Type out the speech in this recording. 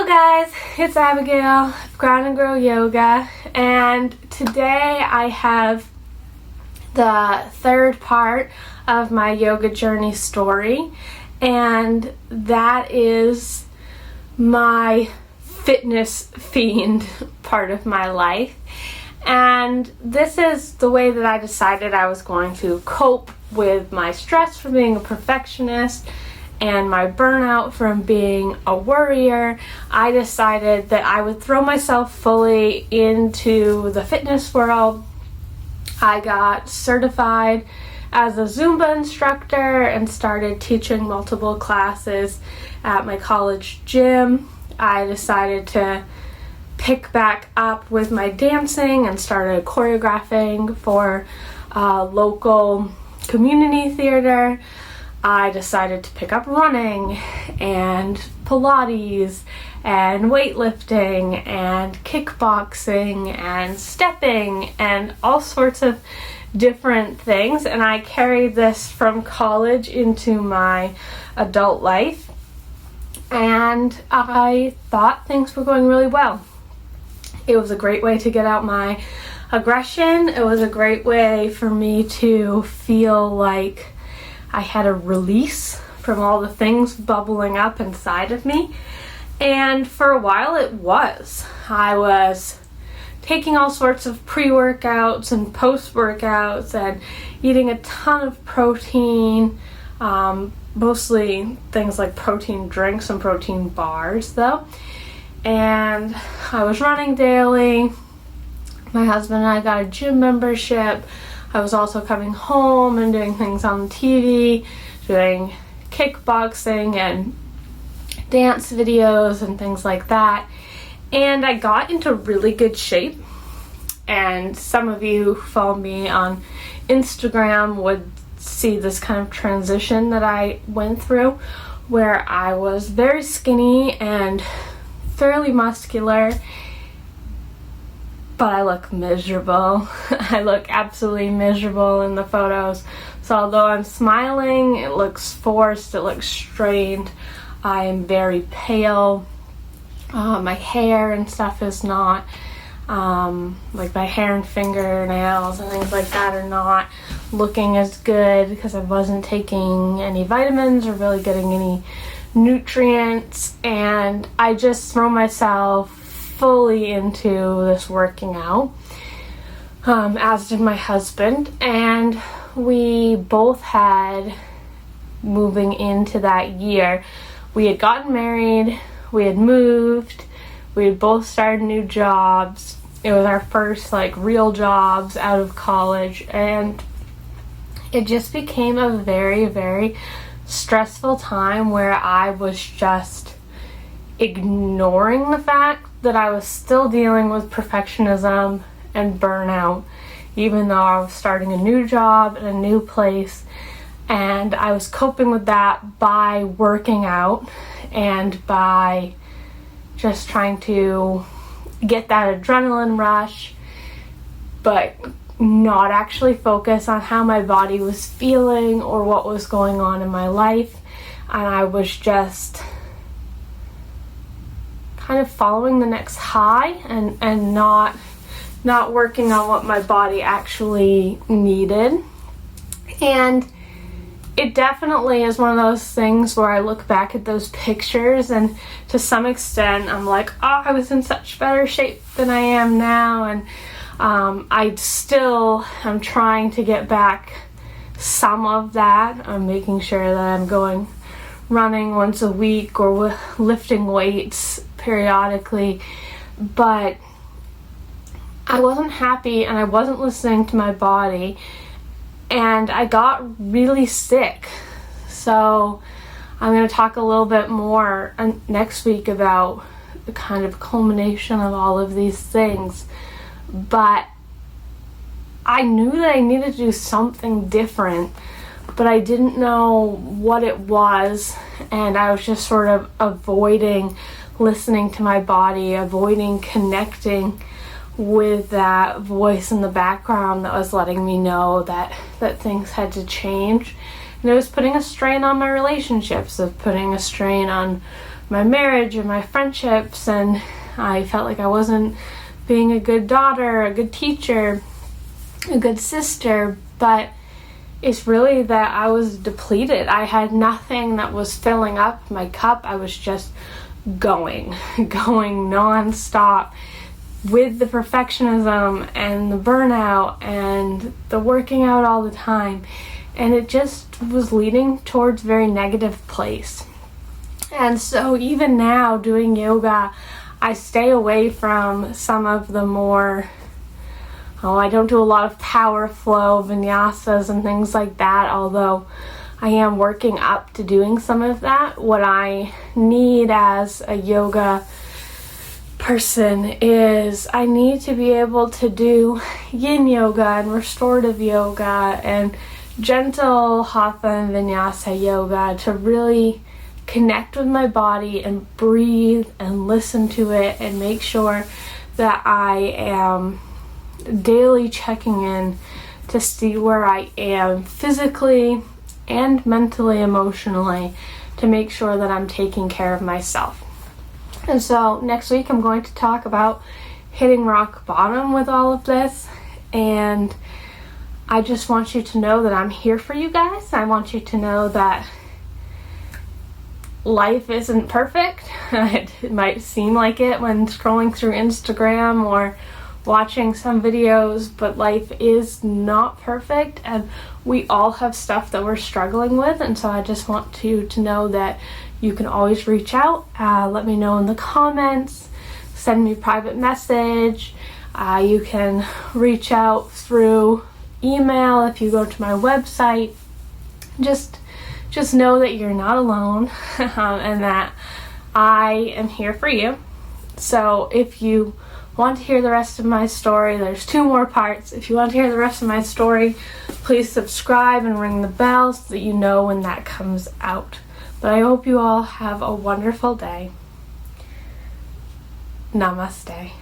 Hello guys, it's Abigail of Ground and Grow Yoga, and today I have the third part of my yoga journey story, and that is my fitness fiend part of my life. And this is the way that I decided I was going to cope with my stress from being a perfectionist and my burnout from being a worrier. I decided that I would throw myself fully into the fitness world. I got certified as a Zumba instructor and started teaching multiple classes at my college gym. I decided to pick back up with my dancing and started choreographing for a local community theater. I decided to pick up running and Pilates and weightlifting and kickboxing and stepping and all sorts of different things, and I carried this from college into my adult life, and I thought things were going really well. It was a great way to get out my aggression. It was a great way for me to feel like I had a release from all the things bubbling up inside of me. And for a while it was. I was taking all sorts of pre-workouts and post-workouts and eating a ton of protein, mostly things like protein drinks and protein bars though. And I was running daily. My husband and I got a gym membership. I was also coming home and doing things on TV, doing kickboxing and dance videos and things like that. And I got into really good shape. And some of you who follow me on Instagram would see this kind of transition that I went through, where I was very skinny and fairly muscular, but I look miserable. I look absolutely miserable in the photos. So although I'm smiling, it looks forced, it looks strained. I am very pale. My hair and stuff is not, like my hair and fingernails and things like that are not looking as good because I wasn't taking any vitamins or really getting any nutrients, and I just throw myself fully into this working out, as did my husband, and we both had, moving into that year, we had gotten married, we had moved, we had both started new jobs. It was our first real jobs out of college, and it just became a very, very stressful time where I was just ignoring the fact that I was still dealing with perfectionism and burnout, even though I was starting a new job in a new place, and I was coping with that by working out and by just trying to get that adrenaline rush, but not actually focus on how my body was feeling or what was going on in my life. And I was just kind of following the next high and not working on what my body actually needed. And it definitely is one of those things where I look back at those pictures and to some extent I'm like, oh, I was in such better shape than I am now, and I'm trying to get back some of that. I'm making sure that I'm going running once a week or lifting weights periodically, but I wasn't happy and I wasn't listening to my body, and I got really sick. So I'm going to talk a little bit more next week about the kind of culmination of all of these things, but I knew that I needed to do something different, but I didn't know what it was, and I was just sort of avoiding listening to my body, avoiding connecting with that voice in the background that was letting me know that things had to change. And it was putting a strain on my relationships, of putting a strain on my marriage and my friendships, and I felt like I wasn't being a good daughter, a good teacher, a good sister. But it's really that I was depleted. I had nothing that was filling up my cup. I was just going non-stop with the perfectionism and the burnout and the working out all the time. And it just was leading towards a very negative place. And so even now doing yoga, I stay away from some of the more, I don't do a lot of power flow, vinyasas and things like that, although I am working up to doing some of that. What I need as a yoga person is I need to be able to do yin yoga and restorative yoga and gentle hatha and vinyasa yoga to really connect with my body and breathe and listen to it and make sure that I am daily checking in to see where I am physically and mentally, emotionally, to make sure that I'm taking care of myself. And so next week I'm going to talk about hitting rock bottom with all of this, and I just want you to know that I'm here for you guys. I want you to know that life isn't perfect. It might seem like it when scrolling through Instagram or watching some videos, but life is not perfect, and we all have stuff that we're struggling with. And so I just want you to know that you can always reach out. Let me know in the comments, send me a private message. You can reach out through email if you go to my website. Just know that you're not alone and that I am here for you. So if you want to hear the rest of my story, there's 2 more parts. If you want to hear the rest of my story, please subscribe and ring the bell so that you know when that comes out. But I hope you all have a wonderful day. Namaste.